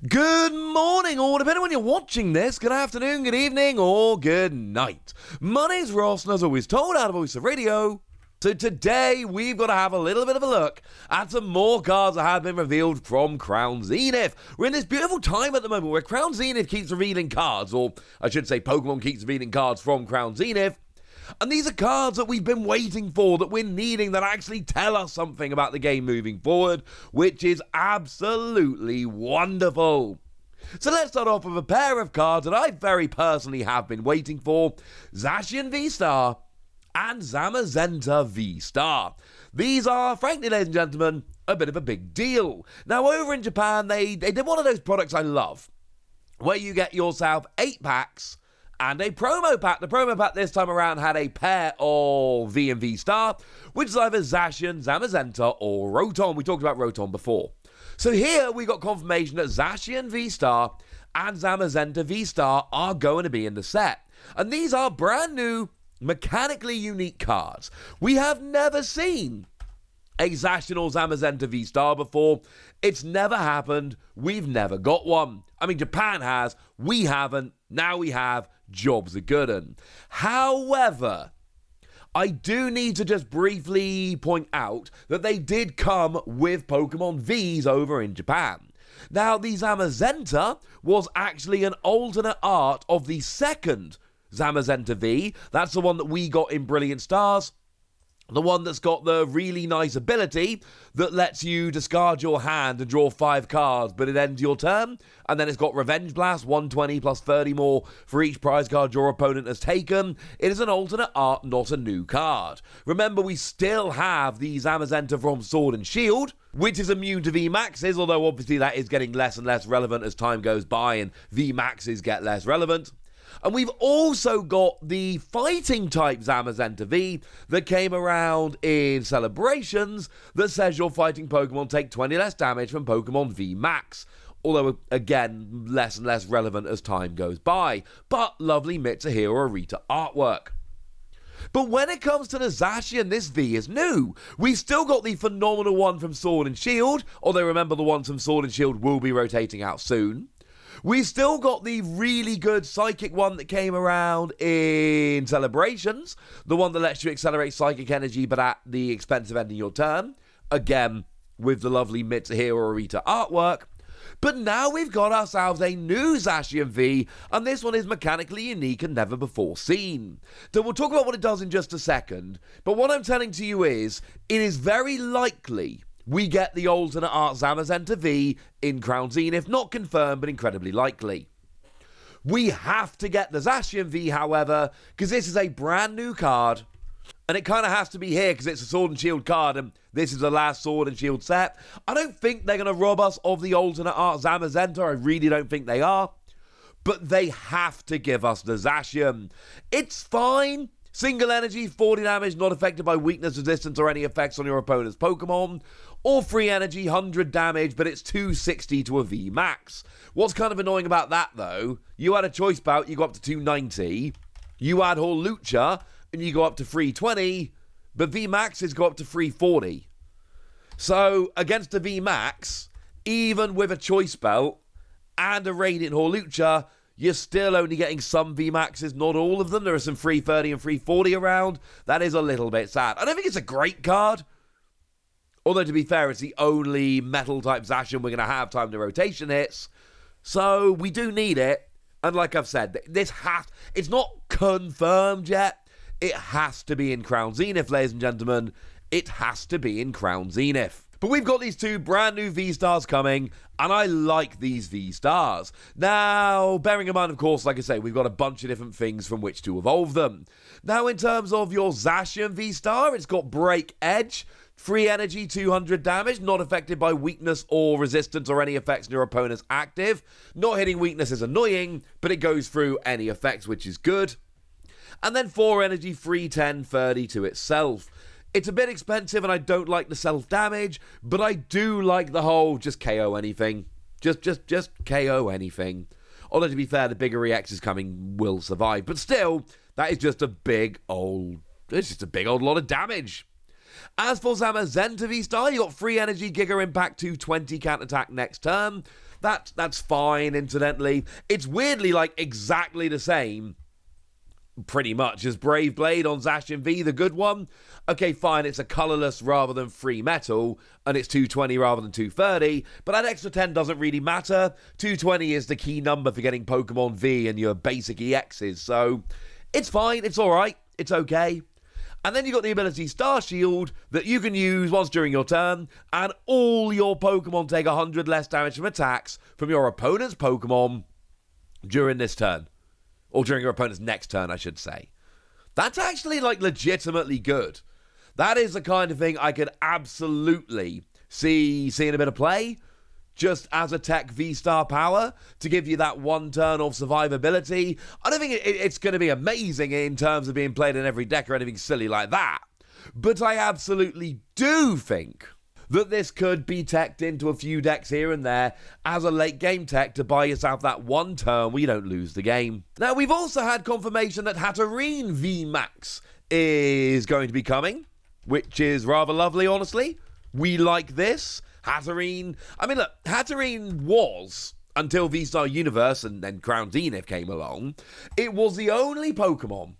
Good morning, or depending on when you're watching this, good afternoon, good evening, or good night. My name's Ross, and as always told out of Voice of Radio. So today, we've got to have a little bit of a look at some more cards that have been revealed from Crown Zenith. We're in this beautiful time at the moment where Crown Zenith keeps revealing cards, or I should say Pokemon keeps revealing cards from Crown Zenith. And these are cards that we've been waiting for, that we're needing, that actually tell us something about the game moving forward, which is absolutely wonderful. So let's start off with a pair of cards that I very personally have been waiting for: Zacian V-Star and Zamazenta V-Star. These are, frankly, ladies and gentlemen, a bit of a big deal. Now, over in Japan, they did one of those products I love, where you get yourself 8 packs and a promo pack. The promo pack this time around had a pair of V and V-Star, which is either Zacian, Zamazenta, or Rotom. We talked about Rotom before. So here we got confirmation that Zacian V-Star and Zamazenta V-Star are going to be in the set. And these are brand new, mechanically unique cards. We have never seen a Zacian or Zamazenta V-Star before. It's never happened. We've never got one. I mean, Japan has. We haven't. Now we have. Jobs are good 'un. However, I do need to just briefly point out that they did come with Pokemon Vs over in Japan. Now, the Zamazenta was actually an alternate art of the second Zamazenta V. That's the one that we got in Brilliant Stars. The one that's got the really nice ability that lets you discard your hand and draw 5 cards, but it ends your turn. And then it's got Revenge Blast, 120 plus 30 more for each prize card your opponent has taken. It is an alternate art, not a new card. Remember, we still have the Zamazenta from Sword and Shield, which is immune to VMAXs, although obviously that is getting less and less relevant as time goes by and VMAXs get less relevant. And we've also got the fighting type Zamazenta V that came around in Celebrations that says your fighting Pokemon take 20 less damage from Pokemon VMAX. Although, again, less and less relevant as time goes by. But lovely Mitsuhiro Arita artwork. But when it comes to the Zacian, this V is new. We've still got the phenomenal one from Sword and Shield, although remember the ones from Sword and Shield will be rotating out soon. We've still got the really good Psychic one that came around in Celebrations, the one that lets you accelerate Psychic energy but at the expense of ending your turn, again with the lovely Mitsuhiro Arita artwork. But now we've got ourselves a new Zacian V, and this one is mechanically unique and never before seen. So we'll talk about what it does in just a second, but what I'm telling to you is, it is very likely we get the alternate art Zamazenta V in Crown Zenith, not confirmed, but incredibly likely. We have to get the Zacian V, however, because this is a brand new card, and it kind of has to be here because it's a Sword and Shield card, and this is the last Sword and Shield set. I don't think they're going to rob us of the alternate art Zamazenta. I really don't think they are, but they have to give us the Zacian. It's fine. Single energy, 40 damage, not affected by weakness, resistance, or any effects on your opponent's Pokemon. Or free energy, 100 damage, but it's 260 to a VMAX. What's kind of annoying about that, though, you had a choice bout, you go up to 290. You add Hawlucha, and you go up to 320, but VMAXs go up to 340. So, against a VMAX, even with a choice belt and a Radiant Hawlucha, you're still only getting some VMAXs, not all of them. There are some 330 and 340 around. That is a little bit sad. I don't think it's a great card. Although, to be fair, it's the only metal-type Zacian we're going to have time the rotation hits. So, we do need it. And like I've said, it's not confirmed yet. It has to be in Crown Zenith, ladies and gentlemen. It has to be in Crown Zenith. But we've got these 2 brand new V-Stars coming, and I like these V-Stars. Now, bearing in mind, of course, like I say, we've got a bunch of different things from which to evolve them. Now, in terms of your Zacian V-Star, it's got Break Edge, free energy, 200 damage, not affected by weakness or resistance or any effects on your opponent's active. Not hitting weakness is annoying, but it goes through any effects, which is good. And then 4 energy, free 10, 30 to itself. It's a bit expensive and I don't like the self-damage, but I do like the whole just KO anything. Just KO anything. Although, to be fair, the bigger EXs coming will survive. But still, that is just a big old lot of damage. As for Zamazenta V-Star, you got free energy, Giga Impact, 220 counterattack next turn. That's fine, incidentally. It's weirdly, like, exactly the same, pretty much, as Brave Blade on Zacian V, the good one. Okay, fine, it's a colourless rather than free metal, and it's 220 rather than 230, but that extra 10 doesn't really matter. 220 is the key number for getting Pokemon V and your basic EXs, so it's fine, it's alright, it's okay. And then you got the ability Star Shield that you can use once during your turn, and all your Pokemon take 100 less damage from attacks from your opponent's Pokemon during this turn. Or during your opponent's next turn, I should say. That's actually, like, legitimately good. That is the kind of thing I could absolutely see in a bit of play, just as a tech V-Star power, to give you that one turn of survivability. I don't think it's going to be amazing in terms of being played in every deck or anything silly like that, but I absolutely do think that this could be teched into a few decks here and there as a late game tech to buy yourself that one turn where you don't lose the game. Now, we've also had confirmation that Hatterene VMAX is going to be coming, which is rather lovely, honestly. We like this. Hatterene, I mean, look, Hatterene was, until V-Star Universe and then Crown Zenith came along, it was the only Pokemon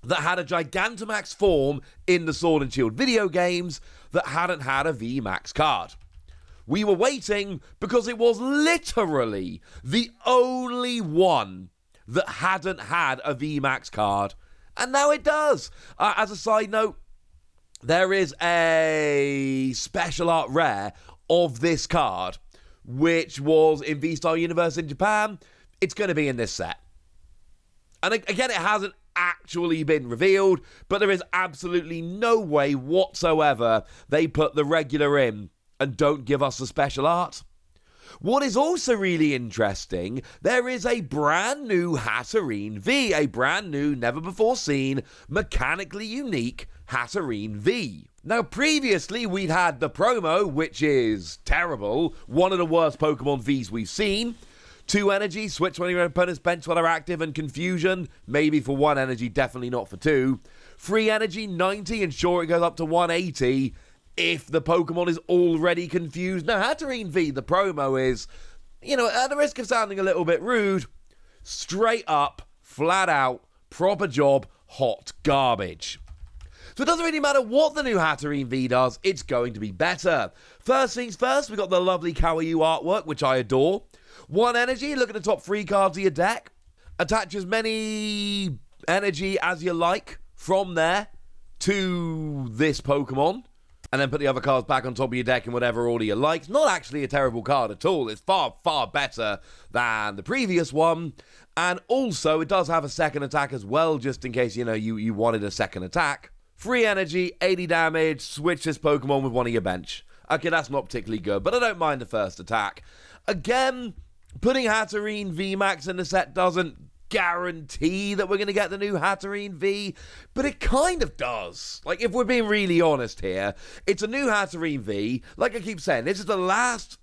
that had a Gigantamax form in the Sword and Shield video games that hadn't had a VMAX card. We were waiting because it was literally the only one that hadn't had a VMAX card, and now it does. As a side note, there is a special art rare of this card, which was in V-Star Universe in Japan. It's going to be in this set. And again, it hasn't actually been revealed, but there is absolutely no way whatsoever they put the regular in and don't give us the special art. What is also really interesting, there is a brand new Hatterene V, a brand new, never before seen, mechanically unique Hatterene V. Now, previously, we'd had the promo, which is terrible, one of the worst Pokemon Vs we've seen. 2 energy, switch when your opponent's bench while they're active, and confusion, maybe for 1 energy, definitely not for 2. Free energy, 90, and sure, it goes up to 180 if the Pokemon is already confused. Now, Hatterene V, the promo is, you know, at the risk of sounding a little bit rude, straight up, flat out, proper job, hot garbage. So it doesn't really matter what the new Hatterene V does, it's going to be better. First things first, we've got the lovely Kawaii artwork, which I adore. 1 energy, look at the top 3 cards of your deck. Attach as many energy as you like from there to this Pokemon. And then put the other cards back on top of your deck in whatever order you like. It's not actually a terrible card at all. It's far, far better than the previous one. And also, it does have a second attack as well, just in case, you know, you wanted a second attack. Free energy, 80 damage, switch this Pokemon with one of your bench. Okay, that's not particularly good, but I don't mind the first attack. Again, putting Hatterene VMAX in the set doesn't guarantee that we're going to get the new Hatterene V, but it kind of does. Like, if we're being really honest here, it's a new Hatterene V. Like I keep saying, this is the last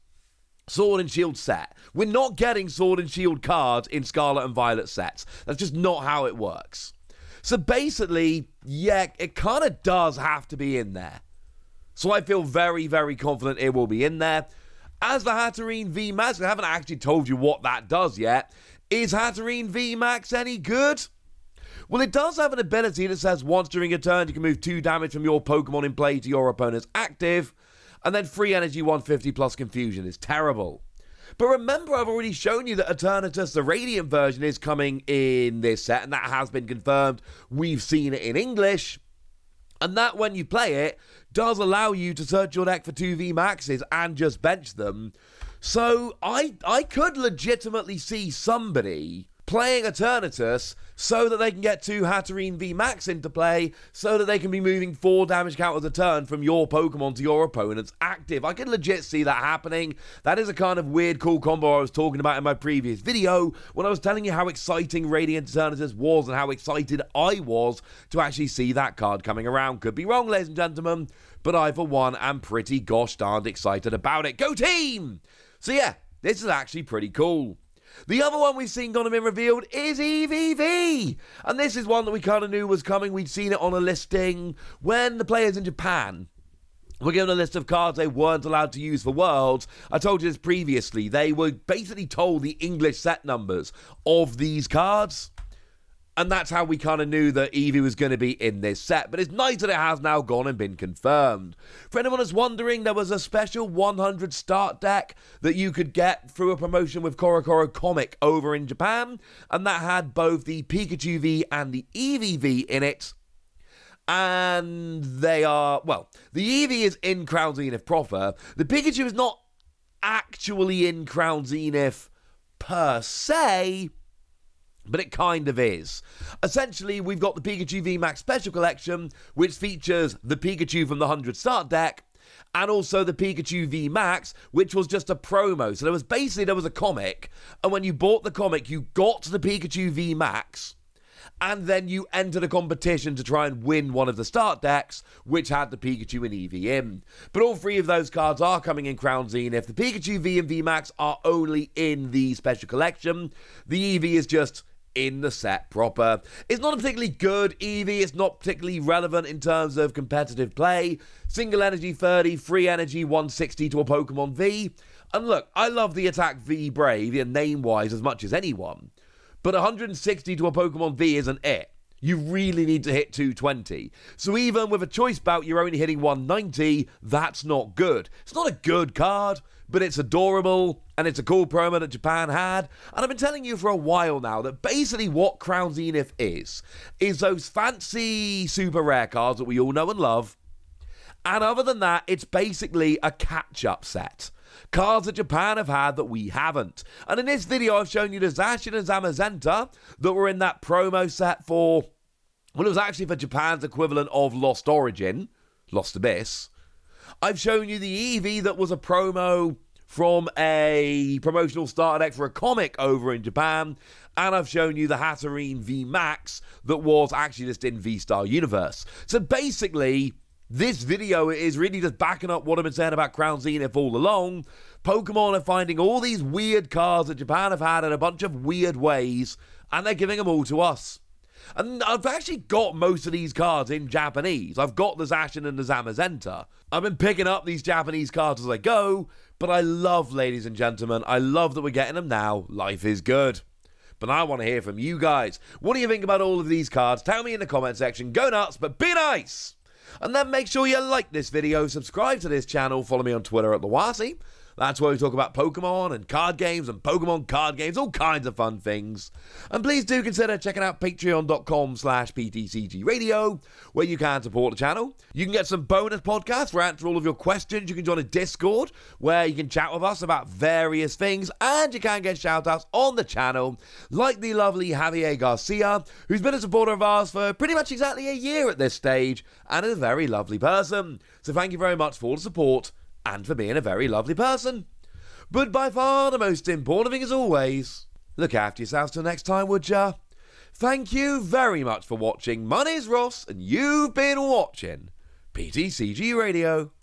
Sword and Shield set. We're not getting Sword and Shield cards in Scarlet and Violet sets. That's just not how it works. So basically, yeah, it kind of does have to be in there. So I feel very, very confident it will be in there. As the Hatterene VMAX, I haven't actually told you what that does yet. Is Hatterene VMAX any good? Well, it does have an ability that says once during a turn you can move 2 damage from your Pokemon in play to your opponent's active, and then free energy 150 plus confusion is terrible. But remember, I've already shown you that Eternatus, the Radiant version, is coming in this set, and that has been confirmed. We've seen it in English. And that, when you play it, does allow you to search your deck for 2 VMAXs and just bench them. So I could legitimately see somebody playing Eternatus so that they can get 2 Hatterene VMAX into play, so that they can be moving 4 damage counters a turn from your Pokemon to your opponent's active. I could legit see that happening. That is a kind of weird, cool combo I was talking about in my previous video when I was telling you how exciting Radiant Eternatus was and how excited I was to actually see that card coming around. Could be wrong, ladies and gentlemen, but I, for one, am pretty gosh darned excited about it. Go team! So yeah, this is actually pretty cool. The other one we've seen gonna be revealed is Eevee, and this is one that we kind of knew was coming. We'd seen it on a listing when the players in Japan were given a list of cards they weren't allowed to use for Worlds. I told you this previously. They were basically told the English set numbers of these cards. And that's how we kind of knew that Eevee was going to be in this set. But it's nice that it has now gone and been confirmed. For anyone that's wondering, there was a special 100 start deck that you could get through a promotion with Korokoro Comic over in Japan. And that had both the Pikachu V and the Eevee V in it. And they are, well, the Eevee is in Crown Zenith proper. The Pikachu is not actually in Crown Zenith per se, but it kind of is. Essentially, we've got the Pikachu VMAX Special Collection, which features the Pikachu from the 100 start deck, and also the Pikachu VMAX, which was just a promo. So there was a comic, and when you bought the comic, you got the Pikachu VMAX, and then you entered a competition to try and win one of the start decks, which had the Pikachu and Eevee in. But all three of those cards are coming in Crown Zenith. The Pikachu V and VMAX are only in the Special Collection. The Eevee is just in the set proper. It's not a particularly good Eevee. It's not particularly relevant in terms of competitive play. Single energy 30, free energy 160 to a Pokemon V. And look, I love the Attack V Brave, name-wise, as much as anyone. But 160 to a Pokemon V isn't it. You really need to hit 220. So even with a choice bout, you're only hitting 190. That's not good. It's not a good card, but it's adorable, and it's a cool promo that Japan had. And I've been telling you for a while now that basically what Crown Zenith is those fancy super rare cards that we all know and love. And other than that, it's basically a catch-up set. Cards that Japan have had that we haven't. And in this video, I've shown you the Zacian and Zamazenta that were in that promo set for, well, it was actually for Japan's equivalent of Lost Origin, Lost Abyss. I've shown you the Eevee that was a promo from a promotional starter deck for a comic over in Japan. And I've shown you the Hatterene VMAX that was actually just in V-Star Universe. So basically, this video is really just backing up what I've been saying about Crown Zenith all along. Pokemon are finding all these weird cards that Japan have had in a bunch of weird ways, and they're giving them all to us. And I've actually got most of these cards in Japanese. I've got the Zacian and the Zamazenta. I've been picking up these Japanese cards as I go, but I love, ladies and gentlemen, I love that we're getting them now. Life is good. But I want to hear from you guys. What do you think about all of these cards? Tell me in the comment section. Go nuts, but be nice! And then make sure you like this video, subscribe to this channel, follow me on Twitter at TheWasi. That's where we talk about Pokemon and card games and Pokemon card games, all kinds of fun things. And please do consider checking out patreon.com/PTCG Radio, where you can support the channel. You can get some bonus podcasts where I answer all of your questions. You can join a Discord where you can chat with us about various things. And you can get shout-outs on the channel, like the lovely Javier Garcia, who's been a supporter of ours for pretty much exactly a year at this stage, and is a very lovely person. So thank you very much for all the support, and for being a very lovely person. But by far the most important thing as always, look after yourselves till next time, would ya? Thank you very much for watching. My name's Ross, and you've been watching PTCG Radio.